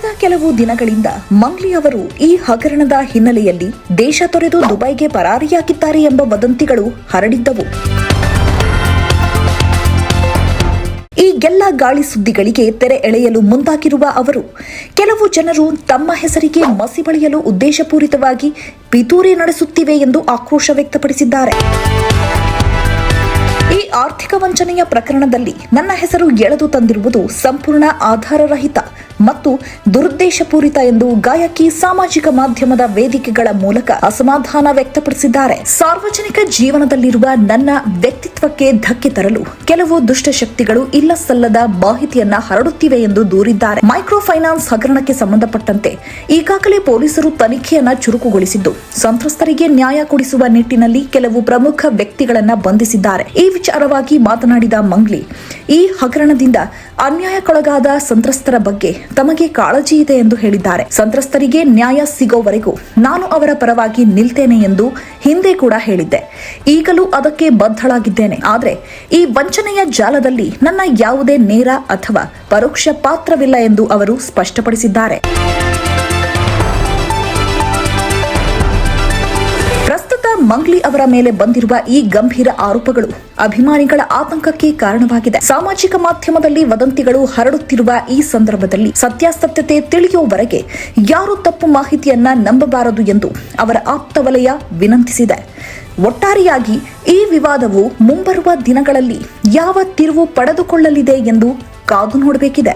ಕಳೆದ ಕೆಲವು ದಿನಗಳಿಂದ ಮಂಗ್ಲಿ ಅವರು ಈ ಹಗರಣದ ಹಿನ್ನೆಲೆಯಲ್ಲಿ ದೇಶ ತೊರೆದು ದುಬೈಗೆ ಪರಾರಿಯಾಗಿದ್ದಾರೆ ಎಂಬ ವದಂತಿಗಳು ಹರಡಿದ್ದವು. ಈ ಎಲ್ಲ ಗಾಳಿ ಸುದ್ದಿಗಳಿಗೆ ತೆರೆ ಎಳೆಯಲು ಮುಂದಾಗಿರುವ ಅವರು, ಕೆಲವು ಜನರು ತಮ್ಮ ಹೆಸರಿಗೆ ಮಸಿ ಬಳಿಯಲು ಉದ್ದೇಶಪೂರಿತವಾಗಿ ಪಿತೂರಿ ನಡೆಸುತ್ತಿವೆ ಎಂದು ಆಕ್ರೋಶ ವ್ಯಕ್ತಪಡಿಸಿದ್ದಾರೆ. ಈ ಆರ್ಥಿಕ ವಂಚನೆಯ ಪ್ರಕರಣದಲ್ಲಿ ನನ್ನ ಹೆಸರು ಎಳೆದು ತಂದಿರುವುದು ಸಂಪೂರ್ಣ ಆಧಾರರಹಿತ ಮತ್ತು ದುರುದ್ದೇಶಪೂರಿತ ಎಂದು ಗಾಯಕಿ ಸಾಮಾಜಿಕ ಮಾಧ್ಯಮದ ವೇದಿಕೆಗಳ ಮೂಲಕ ಅಸಮಾಧಾನ ವ್ಯಕ್ತಪಡಿಸಿದ್ದಾರೆ. ಸಾರ್ವಜನಿಕ ಜೀವನದಲ್ಲಿರುವ ನನ್ನ ವ್ಯಕ್ತಿತ್ವಕ್ಕೆ ಧಕ್ಕೆ ತರಲು ಕೆಲವು ದುಷ್ಟಶಕ್ತಿಗಳು ಇಲ್ಲಸಲ್ಲದ ಮಾಹಿತಿಯನ್ನ ಹರಡುತ್ತಿವೆ ಎಂದು ದೂರಿದ್ದಾರೆ. ಮೈಕ್ರೋ ಫೈನಾನ್ಸ್ ಹಗರಣಕ್ಕೆ ಸಂಬಂಧಪಟ್ಟಂತೆ ಈಗಾಗಲೇ ಪೊಲೀಸರು ತನಿಖೆಯನ್ನ ಚುರುಕುಗೊಳಿಸಿದ್ದು, ಸಂತ್ರಸ್ತರಿಗೆ ನ್ಯಾಯ ಕೊಡಿಸುವ ನಿಟ್ಟಿನಲ್ಲಿ ಕೆಲವು ಪ್ರಮುಖ ವ್ಯಕ್ತಿಗಳನ್ನ ಬಂಧಿಸಿದ್ದಾರೆ. ಈ ವಿಚಾರವಾಗಿ ಮಾತನಾಡಿದ ಮಂಗ್ಲಿ, ಈ ಹಗರಣದಿಂದ ಅನ್ಯಾಯಕ್ಕೊಳಗಾದ ಸಂತ್ರಸ್ತರ ಬಗ್ಗೆ ತಮಗೆ ಕಾಳಜಿ ಇದೆ ಎಂದು ಹೇಳಿದ್ದಾರೆ. ಸಂತ್ರಸ್ತರಿಗೆ ನ್ಯಾಯ ಸಿಗೋವರೆಗೂ ನಾನು ಅವರ ಪರವಾಗಿ ನಿಲ್ತೇನೆ ಎಂದು ಹಿಂದೆ ಕೂಡ ಹೇಳಿದ್ದೆ. ಈಗಲೂ ಅದಕ್ಕೆ ಬದ್ಧಳಾಗಿದ್ದೇನೆ. ಆದರೆ ಈ ವಂಚನೆಯ ಜಾಲದಲ್ಲಿ ನನ್ನ ಯಾವುದೇ ನೇರ ಅಥವಾ ಪರೋಕ್ಷ ಪಾತ್ರವಿಲ್ಲ ಎಂದು ಅವರು ಸ್ಪಷ್ಟಪಡಿಸಿದ್ದಾರೆ. ಮಂಗ್ಲಿ ಅವರ ಮೇಲೆ ಬಂದಿರುವ ಈ ಗಂಭೀರ ಆರೋಪಗಳು ಅಭಿಮಾನಿಗಳ ಆತಂಕಕ್ಕೆ ಕಾರಣವಾಗಿದೆ. ಸಾಮಾಜಿಕ ಮಾಧ್ಯಮದಲ್ಲಿ ವದಂತಿಗಳು ಹರಡುತ್ತಿರುವ ಈ ಸಂದರ್ಭದಲ್ಲಿ ಸತ್ಯಾಸತ್ಯತೆ ತಿಳಿಯುವವರೆಗೆ ಯಾರು ತಪ್ಪು ಮಾಹಿತಿಯನ್ನ ನಂಬಬಾರದು ಎಂದು ಅವರ ಆಪ್ತ ವಲಯ ವಿನಂತಿಸಿದೆ. ಒಟ್ಟಾರೆಯಾಗಿ ಈ ವಿವಾದವು ಮುಂಬರುವ ದಿನಗಳಲ್ಲಿ ಯಾವ ತಿರುವು ಪಡೆದುಕೊಳ್ಳಲಿದೆ ಎಂದು ಕಾದು ನೋಡಬೇಕಿದೆ.